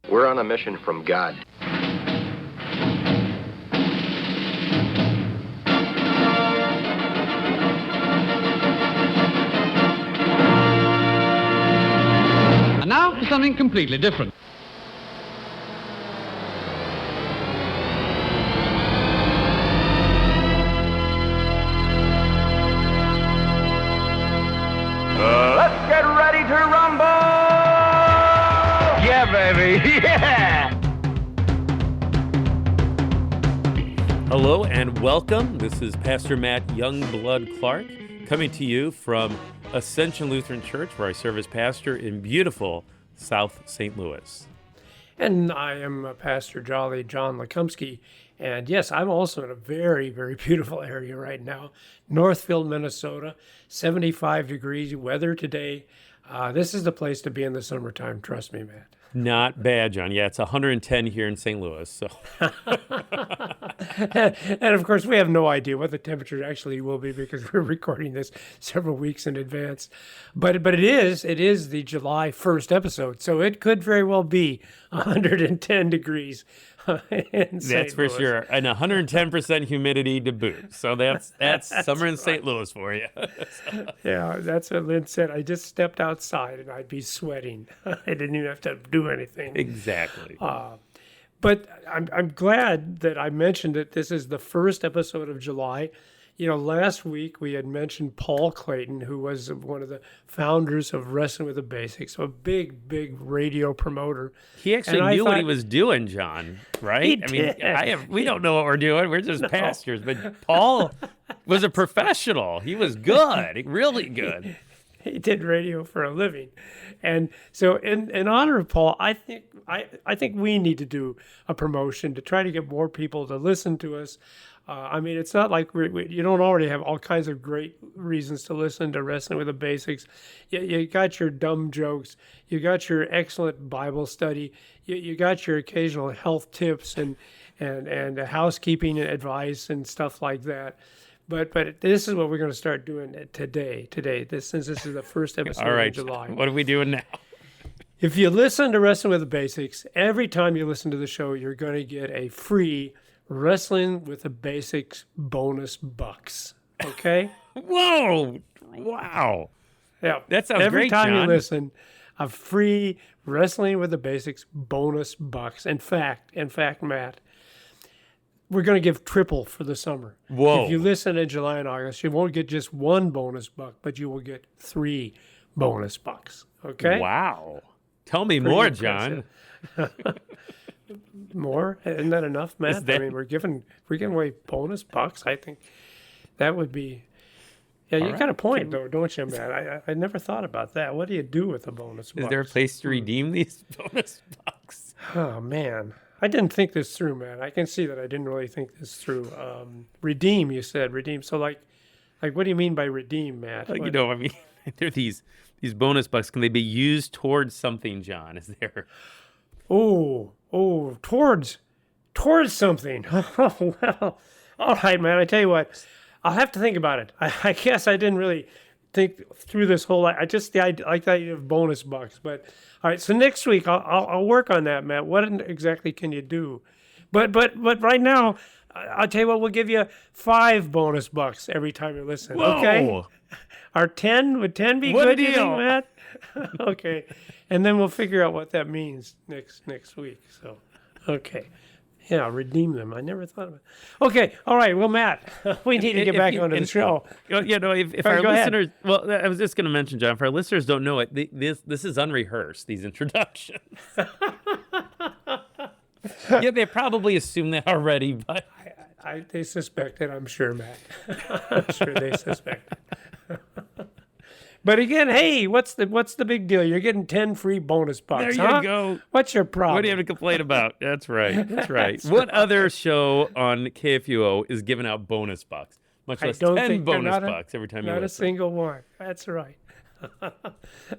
We're on a mission from God. And now for something completely different. Let's get ready to rumble! Yeah, baby, yeah! Hello and welcome. This is Pastor Matt Youngblood Clark coming to you from Ascension Lutheran Church, where I serve as pastor in beautiful South St. Louis. And I am Pastor Jolly John Lekumsky. And yes, I'm also in a very, very beautiful area right now. Northfield, Minnesota, 75 degrees weather today. This is the place to be in the summertime, trust me, Matt. Not bad, John. Yeah, it's 110 here in St. Louis. So, and of course, we have no idea what the temperature actually will be because we're recording this several weeks in advance. But it is the July 1st episode, so it could very well be 110 degrees. That's for sure. And 110% humidity to boot. So that's summer in St. Louis for you. Yeah, that's what Lynn said. I just stepped outside and I'd be sweating. I didn't even have to do anything. Exactly. But I'm glad that I mentioned that this is the first episode of July. You know, last week we had mentioned Paul Clayton, who was one of the founders of Wrestling with the Basics, so a big radio promoter. He actually knew what he was doing, John, right? He did. We don't know what we're doing. We're just pastors. But Paul was a professional. He was good, really good. He did radio for a living. And so in honor of Paul, I think we need to do a promotion to try to get more people to listen to us. I mean, it's not like you don't already have all kinds of great reasons to listen to Wrestling with the Basics. You got your dumb jokes. You got your excellent Bible study. You got your occasional health tips and housekeeping advice and stuff like that. But this is what we're going to start doing today. Since this is the first episode all right, in July. What are we doing now? If you listen to Wrestling with the Basics, every time you listen to the show, you're going to get a free Wrestling with the Basics bonus bucks. Okay? Whoa! Wow! Yeah, that sounds every great, time John. you listen, a free Wrestling with the Basics bonus bucks. In fact, Matt, we're going to give triple for the summer. Whoa! If you listen in July and August, you won't get just one bonus buck, but you will get 3 bonus bucks. Okay? Wow! Tell me Pretty more, impressive. John. More? Isn't that enough, Matt? I mean, we're giving away bonus bucks. I think that would be. Yeah, you got a point, though, don't you, Matt? I never thought about that. What do you do with the bonus bucks? Is there a place to redeem these bonus bucks? Oh, man. I didn't think this through, man. I can see that I didn't really think this through. Redeem, you said. Redeem. So, like, what do you mean by redeem, Matt? Like, I mean, there are these bonus bucks. Can they be used towards something, John? Is there? Towards something. Oh, well, all right, man. I tell you what, I'll have to think about it. I guess I didn't really think through this whole. I like the idea of bonus bucks. But all right, so next week I'll work on that, Matt. What exactly can you do? But right now, I'll tell you what. We'll give you 5 bonus bucks every time you listen. Whoa. Okay. Would 10 be what good, a you deal. think, Matt? Okay. And then we'll figure out what that means next week. So, okay. Yeah, redeem them. I never thought of it. Okay. All right. Well, Matt, we need to get back onto the show. If All our right, go ahead. listeners, well, I was just going to mention, John, if our listeners don't know it, this is unrehearsed, these introductions. Yeah, they probably assume that already, but They suspect it, I'm sure, Matt. I'm sure they suspect it. But again, hey, what's the big deal? You're getting 10 free bonus bucks. There you go. What's your problem? What do you have to complain about? That's right. That's right. What other show on KFUO is giving out bonus bucks? Much less 10 bonus bucks every time you listen. Not a single one. That's right.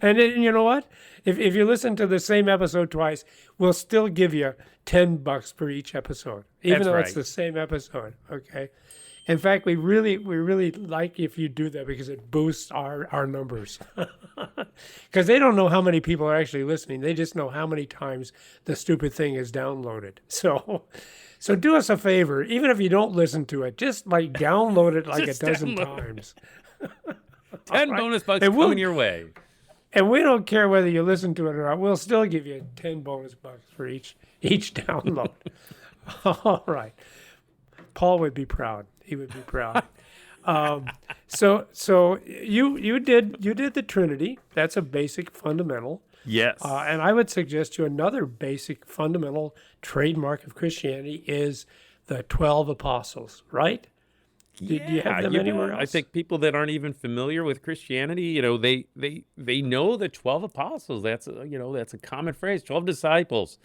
And then, you know what? If you listen to the same episode twice, we'll still give you $10 for each episode, even That's though right. it's the same episode. Okay. In fact, we really like if you do that because it boosts our numbers. Because they don't know how many people are actually listening. They just know how many times the stupid thing is downloaded. So do us a favor, even if you don't listen to it, just like download it like a Just dozen download it. times. 10 bonus bucks And we'll- coming your way. And we don't care whether you listen to it or not. We'll still give you 10 bonus bucks for each download. All right. Paul would be proud. He would be proud. So you did the Trinity. That's a basic fundamental. Yes. And I would suggest to you another basic fundamental trademark of Christianity is the 12 apostles, right? Do you have them anywhere else? I think people that aren't even familiar with Christianity, they know the 12 apostles. That's a common phrase. 12 disciples.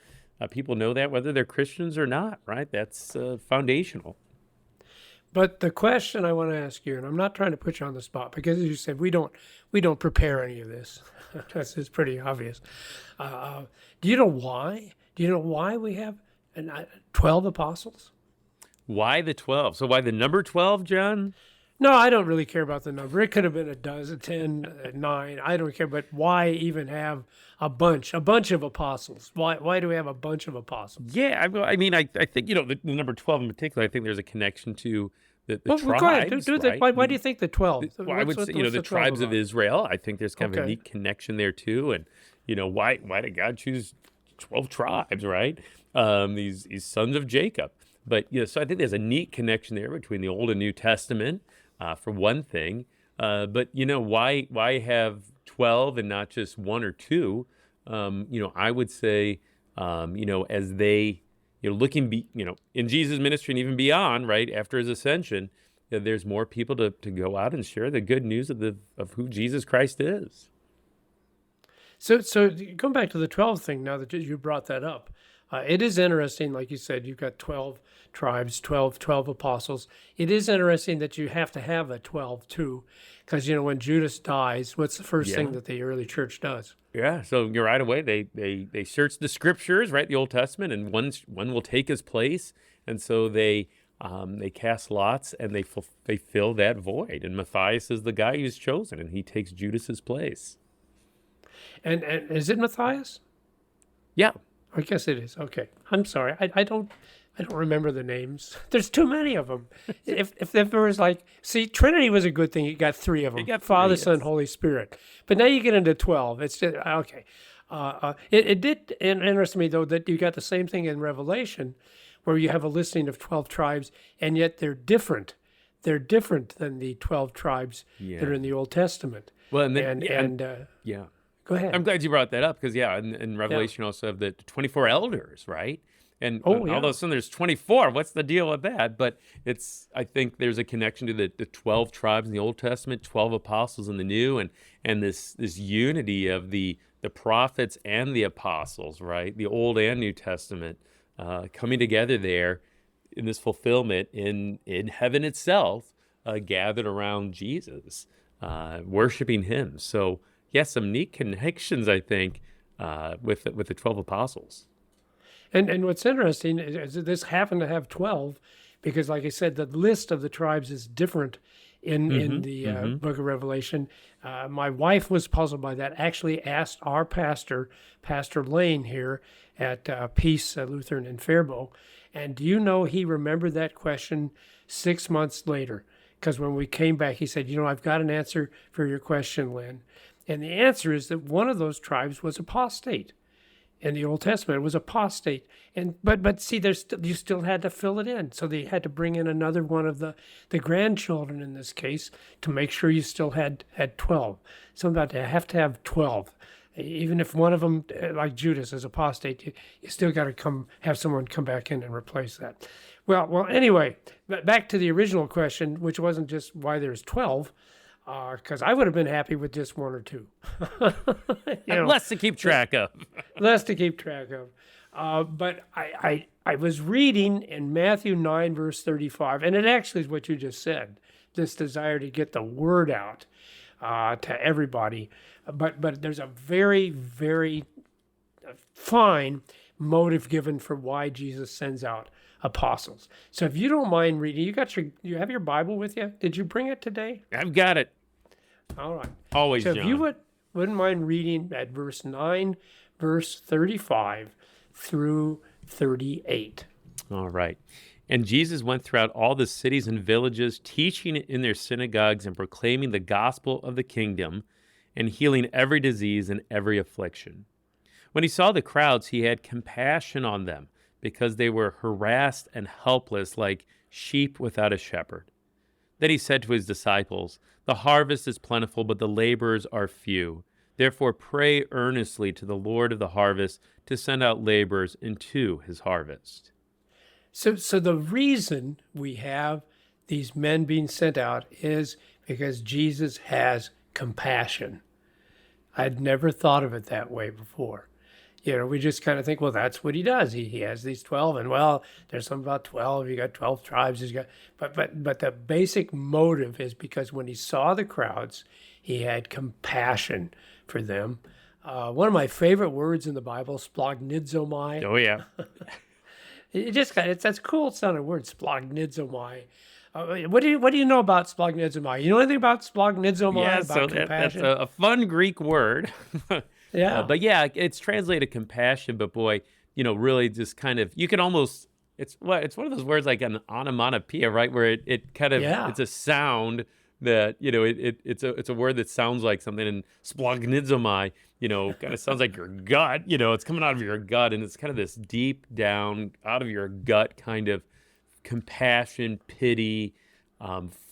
People know that whether they're Christians or not, right? That's foundational. But the question I want to ask you, and I'm not trying to put you on the spot, because as you said, we don't prepare any of this. It's pretty obvious. Do you know why? Do you know why we have 12 apostles? Why the 12? So why the number 12, John? No, I don't really care about the number. It could have been a dozen, 10, 9. I don't care. But why even have a bunch of apostles? Why do we have a bunch of apostles? Yeah, I mean, I think, the number 12 in particular, I think there's a connection to the Well, tribes, go ahead. right? Why do you think the 12? Well, I would say, the 12 tribes of about? Israel, I think there's kind of a Okay. neat connection there too. And, why did God choose 12 tribes, right? These sons of Jacob. But, so I think there's a neat connection there between the Old and New Testament, for one thing. But, why have 12 and not just one or two? I would say, as they, looking, in Jesus' ministry and even beyond, right, after his ascension, there's more people to go out and share the good news of who Jesus Christ is. So going back to the 12 thing, now that you brought that up, it is interesting, like you said, you've got 12 tribes, 12 apostles. It is interesting that you have to have a 12 too, because, when Judas dies, what's the first thing that the early church does? Yeah, so you're right away. They search the scriptures, right, the Old Testament, and one will take his place, and so they cast lots and they fill that void. And Matthias is the guy who's chosen, and he takes Judas's place. And is it Matthias? Yeah. I guess it is. Okay. I'm sorry. I don't remember the names. There's too many of them. If there was Trinity was a good thing. You got 3 of them. You got Father, 3, Son, yes. Holy Spirit. But now you get into 12. It's just, okay. It did interest me, though, that you got the same thing in Revelation, where you have a listing of 12 tribes, and yet they're different. They're different than the 12 tribes that are in the Old Testament. Well, and then, yeah. Go ahead. I'm glad you brought that up because, in Revelation you also have the 24 elders, right? And all of a sudden there's 24. What's the deal with that? But I think there's a connection to the 12 tribes in the Old Testament, 12 apostles in the New, and this unity of the prophets and the apostles, right? The Old and New Testament coming together there in this fulfillment in heaven itself, gathered around Jesus, worshiping him. So, yes, some neat connections, I think, with the 12 apostles. And what's interesting is that this happened to have 12 because, like I said, the list of the tribes is different in the book of Revelation. My wife was puzzled by that, actually asked our pastor, Pastor Lane here at Peace Lutheran in Faribault. And do you know he remembered that question 6 months later? Because when we came back, he said, I've got an answer for your question, Lynn. And the answer is that one of those tribes was apostate. In the Old Testament, it was apostate. But see, you still had to fill it in. So they had to bring in another one of the grandchildren in this case to make sure you still had 12. So about to have 12. Even if one of them, like Judas, is apostate, you still got to have someone come back in and replace that. Well, anyway, back to the original question, which wasn't just why there's 12. Because I would have been happy with just 1 or 2. Less to keep track of. Less to keep track of. But I was reading in Matthew 9, verse 35, and it actually is what you just said, this desire to get the word out to everybody. But there's a very, very fine motive given for why Jesus sends out apostles. So if you don't mind reading, you have your Bible with you? Did you bring it today? I've got it. All right. Always, So John. if you wouldn't mind reading at verse 9, verse 35 through 38. All right. And Jesus went throughout all the cities and villages, teaching in their synagogues and proclaiming the gospel of the kingdom and healing every disease and every affliction. When he saw the crowds, he had compassion on them because they were harassed and helpless like sheep without a shepherd. Then he said to his disciples, "The harvest is plentiful, but the laborers are few. Therefore pray earnestly to the Lord of the harvest to send out laborers into his harvest." So the reason we have these men being sent out is because Jesus has compassion. I'd never thought of it that way before. We just kind of think, well, that's what he does. He has these 12, and well, there's something about 12. You got 12 tribes. But the basic motive is because when he saw the crowds, he had compassion for them. One of my favorite words in the Bible, splagnidzomai. Oh, yeah. That's a cool sounding word, splagnidzomai. What do you know about splagnidzomai? You know anything about splagnidzomai? Yeah, about so that's a fun Greek word. Yeah. But yeah, it's translated compassion, but boy, really just kind of, you can almost, it's one of those words like an onomatopoeia, right? Where it kind of, it's a sound that, it's a word that sounds like something, and splagnidzomai, kind of sounds like your gut, it's coming out of your gut, and it's kind of this deep down out of your gut kind of compassion, pity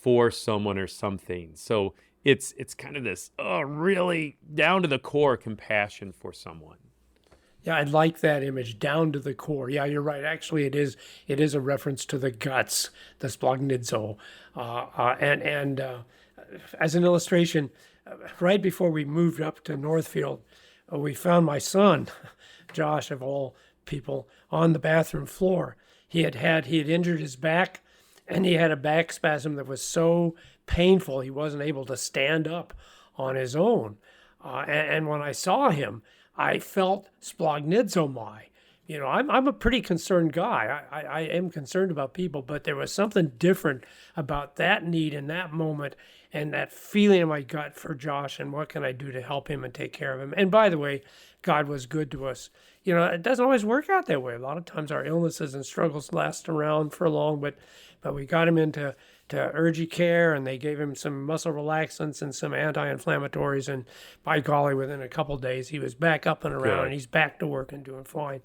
for someone or something. So it's kind of this really down to the core compassion for someone. Yeah, I like that image, down to the core. Yeah, you're right. Actually, it is a reference to the guts, the splagnidzo. And as an illustration, right before we moved up to Northfield, we found my son, Josh, of all people, on the bathroom floor. He had injured his back, and he had a back spasm that was so painful he wasn't able to stand up on his own. And when I saw him, I felt splagnidzomai. I'm a pretty concerned guy. I am concerned about people, but there was something different about that need in that moment and that feeling in my gut for Josh and what can I do to help him and take care of him. And by the way, God was good to us. It doesn't always work out that way. A lot of times our illnesses and struggles last around for long, but we got him into urgent care, and they gave him some muscle relaxants and some anti-inflammatories, and by golly, within a couple of days, he was back up and around, and he's back to work and doing fine.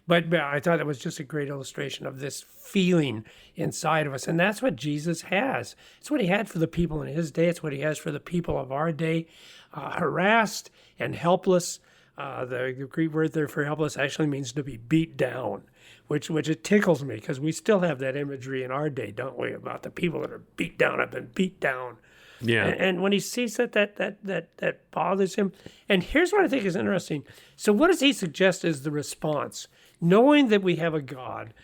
But I thought it was just a great illustration of this feeling inside of us, and that's what Jesus has. It's what he had for the people in his day. It's what he has for the people of our day, harassed and helpless. The Greek word there for helpless actually means to be beat down, which it tickles me because we still have that imagery in our day, don't we, about the people that are beat down, have been beat down. Yeah. And when he sees that bothers him. And here's what I think is interesting. So what does he suggest is the response? Knowing that we have a God.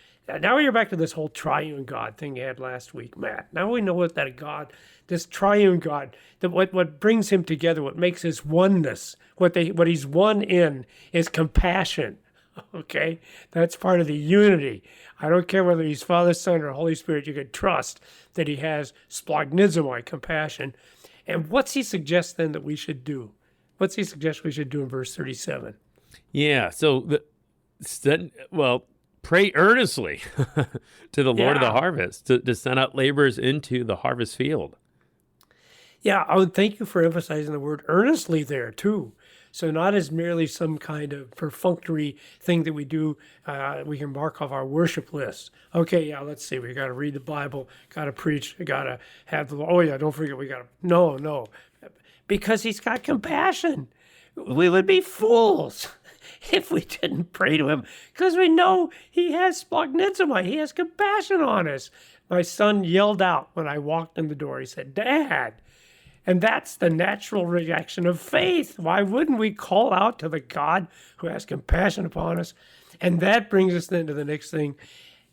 Now you're back to this whole triune God thing you had last week, Matt. Now we know what that God, this triune God, that what brings him together, what makes his oneness, what he's one in is compassion. Okay? That's part of the unity. I don't care whether he's Father, Son, or Holy Spirit, you can trust that he has splagnidzomai, compassion. And what's he suggest then that we should do? What's he suggest we should do in verse 37? Yeah, so pray earnestly to the Lord of the harvest to send out laborers into the harvest field. Yeah, I would thank you for emphasizing the word earnestly there too. So not as merely some kind of perfunctory thing that we do, we can mark off our worship list. Okay, yeah, let's see, we got to read the Bible, got to preach, got to have don't forget, we got to, no, because he's got compassion. We would be fools if we didn't pray to him, because we know he has splagnidzomai, he has compassion on us. My son yelled out when I walked in the door, he said, "Dad." And that's the natural reaction of faith. Why wouldn't we call out to the God who has compassion upon us? And that brings us then to the next thing.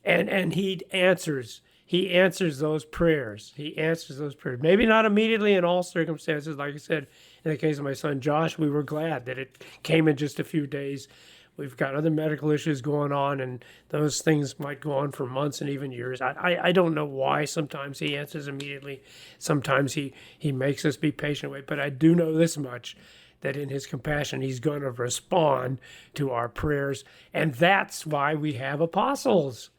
And he answers those prayers. He answers those prayers. Maybe not immediately in all circumstances. Like I said, in the case of my son Josh, we were glad that it came in just a few days. we've got other medical issues going on, and those things might go on for months and even years. I don't know why sometimes he answers immediately. Sometimes he makes us be patient with, but I do know this much, that in his compassion, he's going to respond to our prayers. And that's why we have apostles.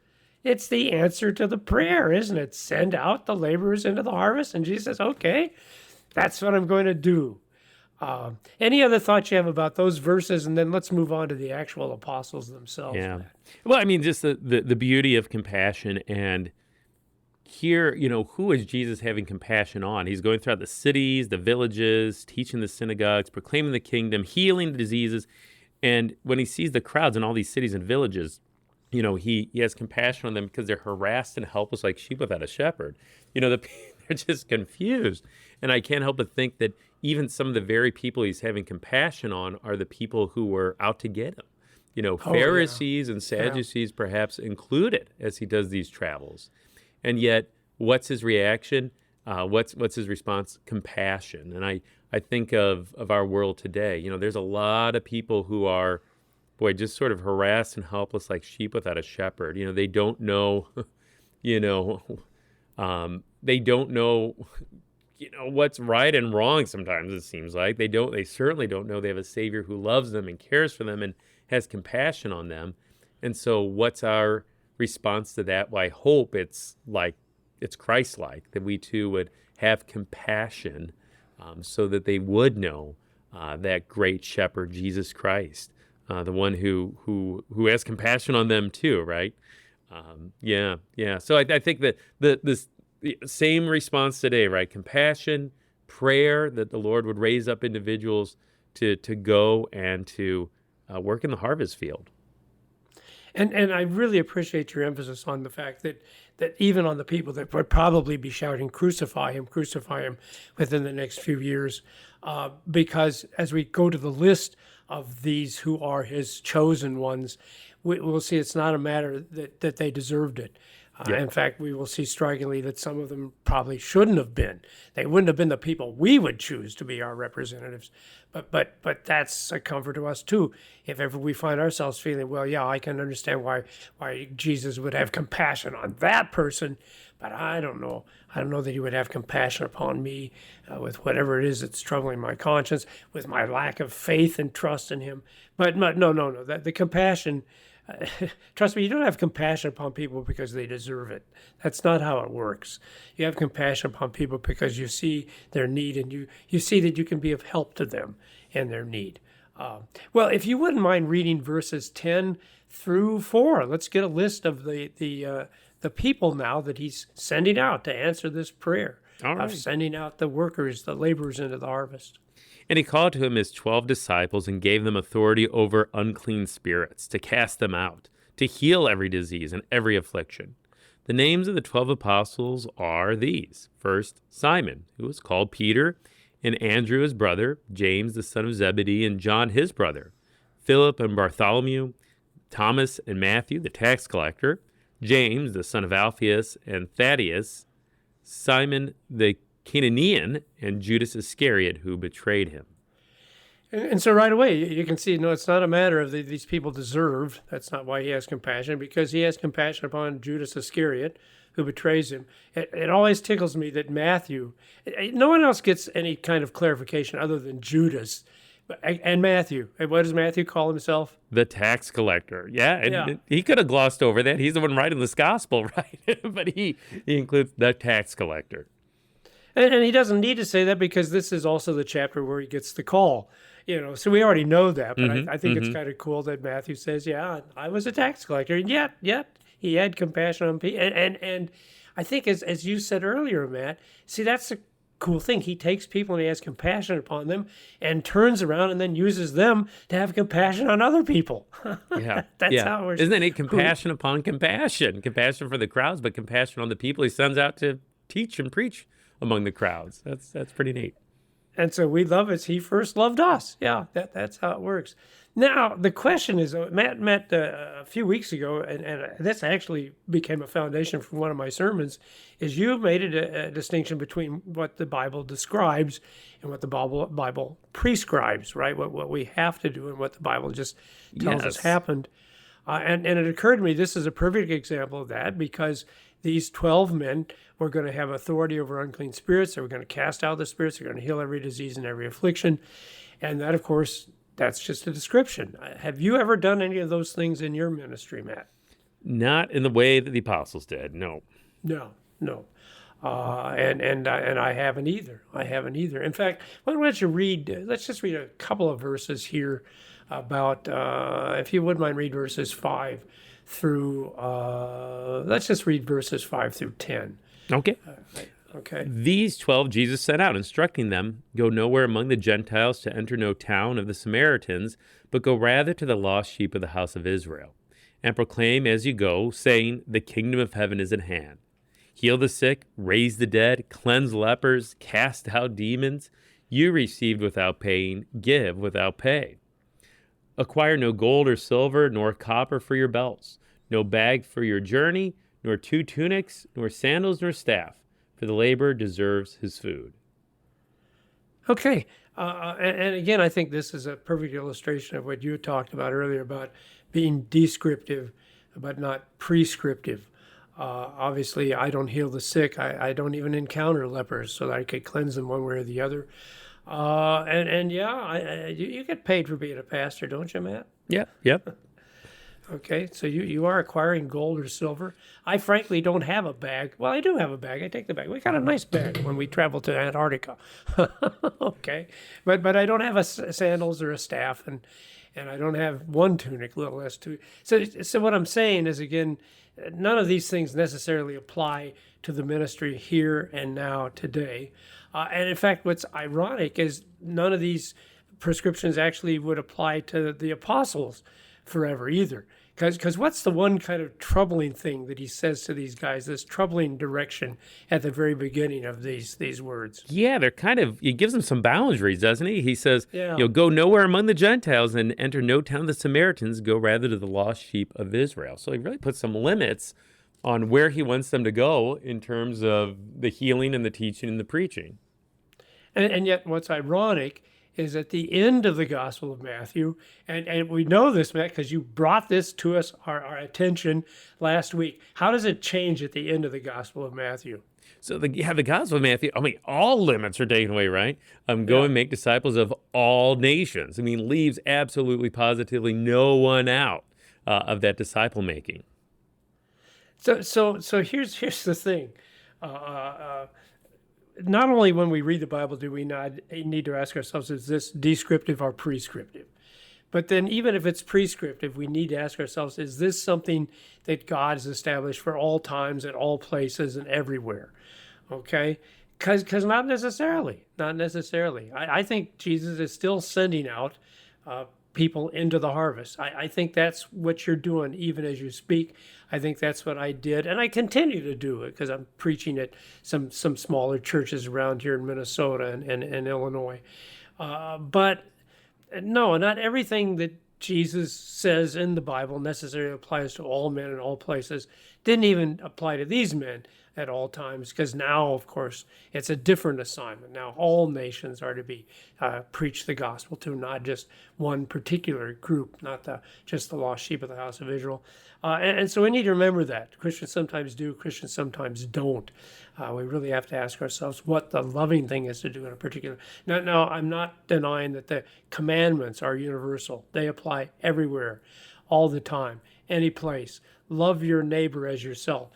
It's the answer to the prayer, isn't it? Send out the laborers into the harvest. And Jesus says, okay, that's what I'm going to do. Any other thoughts you have about those verses? And then let's move on to the actual apostles themselves. Yeah. Well, I mean, just the beauty of compassion. And here, who is Jesus having compassion on? He's going throughout the cities, the villages, teaching the synagogues, proclaiming the kingdom, healing the diseases. And when he sees the crowds in all these cities and villages, he has compassion on them because they're harassed and helpless like sheep without a shepherd. They're just confused. And I can't help but think that even some of the very people he's having compassion on are the people who were out to get him. Pharisees and Sadducees perhaps included as he does these travels. And yet, what's his reaction? What's his response? Compassion. And I think of our world today. There's a lot of people who are, just sort of harassed and helpless like sheep without a shepherd. They don't know, they don't know, what's right and wrong sometimes, it seems like. They certainly don't know they have a Savior who loves them and cares for them and has compassion on them. And so what's our response to that? Well, I hope it's Christ-like, that we too would have compassion so that they would know that great shepherd, Jesus Christ. The one who has compassion on them too, right? Yeah. So I think that the same response today, right? Compassion, prayer, that the Lord would raise up individuals to go and to work in the harvest field. And I really appreciate your emphasis on the fact that even on the people that would probably be shouting, crucify him, within the next few years, because as we go to the list of these who are his chosen ones, we'll see it's not a matter that they deserved it. In fact, we will see strikingly that some of them probably shouldn't have been. They wouldn't have been the people we would choose to be our representatives. But that's a comfort to us too. If ever we find ourselves feeling, well, yeah, I can understand why Jesus would have compassion on that person, but I don't know. I don't know that he would have compassion upon me with whatever it is that's troubling my conscience, with my lack of faith and trust in him. But no. That the compassion. Trust me, you don't have compassion upon people because they deserve it. That's not how it works. You have compassion upon people because you see their need and you see that you can be of help to them in their need. Well, if you wouldn't mind reading verses 10 through 4, let's get a list of the people now that he's sending out to answer this prayer of sending out the workers, the laborers into the harvest. And he called to him his 12 disciples and gave them authority over unclean spirits, to cast them out, to heal every disease and every affliction. The names of the 12 apostles are these. First, Simon, who was called Peter, and Andrew his brother, James the son of Zebedee, and John his brother, Philip and Bartholomew, Thomas and Matthew the tax collector, James the son of Alphaeus and Thaddeus, Simon the Canaanian, and Judas Iscariot, who betrayed him. And so right away, you can see, no, it's not a matter of these people deserve. That's not why he has compassion, because he has compassion upon Judas Iscariot, who betrays him. It always tickles me that Matthew, no one else gets any kind of clarification other than Judas and Matthew. And what does Matthew call himself? The tax collector. And he could have glossed over that. He's the one writing this gospel, right? But he includes the tax collector. And he doesn't need to say that because this is also the chapter where he gets the call. So we already know that, but I think it's kind of cool that Matthew says, yeah, I was a tax collector, and yet he had compassion on people. And I think as you said earlier, Matt, see, that's the cool thing. He takes people and he has compassion upon them and turns around and then uses them to have compassion on other people. That's how we're... Isn't it compassion upon compassion? Compassion for the crowds, but compassion on the people he sends out to teach and preach among the crowds. That's pretty neat. And so we love as he first loved us. Yeah, that's how it works. Now, the question is, Matt met a few weeks ago, and this actually became a foundation for one of my sermons, is you made a distinction between what the Bible describes and what the Bible prescribes, right? What we have to do and what the Bible just tells us Yes. happened. And it occurred to me this is a perfect example of that, because these 12 men were going to have authority over unclean spirits. They were going to cast out the spirits. They're going to heal every disease and every affliction. And that, of course, that's just a description. Have you ever done any of those things in your ministry, Matt? Not in the way that the apostles did, no. No. And I haven't either. In fact, why don't you read, let's just read a couple of verses here about, if you wouldn't mind, read verses 5 through, let's just read verses 5 through 10. Okay. Okay. These 12 Jesus sent out, instructing them, "Go nowhere among the Gentiles to enter no town of the Samaritans, but go rather to the lost sheep of the house of Israel. And proclaim as you go, saying, the kingdom of heaven is at hand. Heal the sick, raise the dead, cleanse lepers, cast out demons. You received without paying, give without pay. Acquire no gold or silver, nor copper for your belts, no bag for your journey, nor 2 tunics, nor sandals, nor staff, for the laborer deserves his food." Okay. And again, I think this is a perfect illustration of what you talked about earlier about being descriptive, but not prescriptive. Obviously, I don't heal the sick. I don't even encounter lepers so that I could cleanse them one way or the other. You get paid for being a pastor, don't you, Matt? Yep. Okay, so you are acquiring gold or silver. I frankly don't have a bag. Well, I do have a bag. I take the bag. We got a nice bag when we travel to Antarctica. Okay, but I don't have sandals or a staff, and I don't have one tunic, little less two. So what I'm saying is, again, none of these things necessarily apply to the ministry here and now today. And in fact, what's ironic is none of these prescriptions actually would apply to the apostles forever either. Because what's the one kind of troubling thing that he says to these guys, this troubling direction at the very beginning of these words? Yeah, they're he gives them some boundaries, doesn't he? He says, Yeah. Go nowhere among the Gentiles and enter no town of the Samaritans, go rather to the lost sheep of Israel. So he really puts some limits on where he wants them to go in terms of the healing and the teaching and the preaching. And yet what's ironic is at the end of the Gospel of Matthew, and we know this, Matt, because you brought this to us, our attention last week. How does it change at the end of the Gospel of Matthew? So the Gospel of Matthew, all limits are taken away, right? Go and make disciples of all nations. Leaves absolutely, positively no one out of that disciple making. So here's the thing. Not only when we read the Bible do we not need to ask ourselves, is this descriptive or prescriptive? But then even if it's prescriptive, we need to ask ourselves, is this something that God has established for all times, at all places, and everywhere? Okay? Because not necessarily. I think Jesus is still sending out people into the harvest. I think that's what you're doing even as you speak. I think that's what I did, and I continue to do it because I'm preaching at some smaller churches around here in Minnesota and Illinois. But no, not everything that Jesus says in the Bible necessarily applies to all men in all places. Didn't even apply to these men at all times, because now, of course, it's a different assignment. Now all nations are to be preach the gospel to, not just one particular group, not just the lost sheep of the house of Israel. And so we need to remember that. Christians sometimes do, Christians sometimes don't. We really have to ask ourselves what the loving thing is to do in a particular. Now, I'm not denying that the commandments are universal. They apply everywhere, all the time, any place. Love your neighbor as yourself.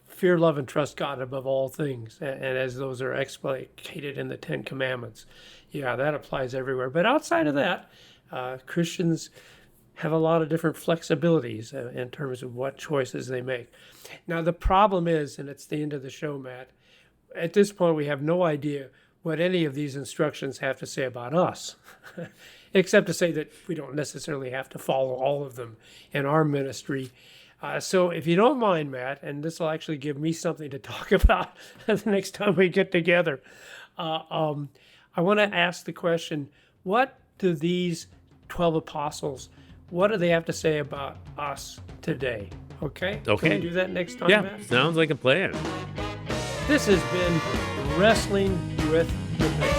Fear, love, and trust God above all things, and as those are explicated in the Ten Commandments. Yeah, that applies everywhere. But outside of that, Christians have a lot of different flexibilities in terms of what choices they make. Now, the problem is, and it's the end of the show, Matt, at this point we have no idea what any of these instructions have to say about us, except to say that we don't necessarily have to follow all of them in our ministry. So if you don't mind, Matt, and this will actually give me something to talk about the next time we get together, I I want to ask the question, what do these 12 apostles, what do they have to say about us today? Okay? Okay. Can we do that next time, Yeah, Matt? sounds like a plan. This has been Wrestling with the Basics.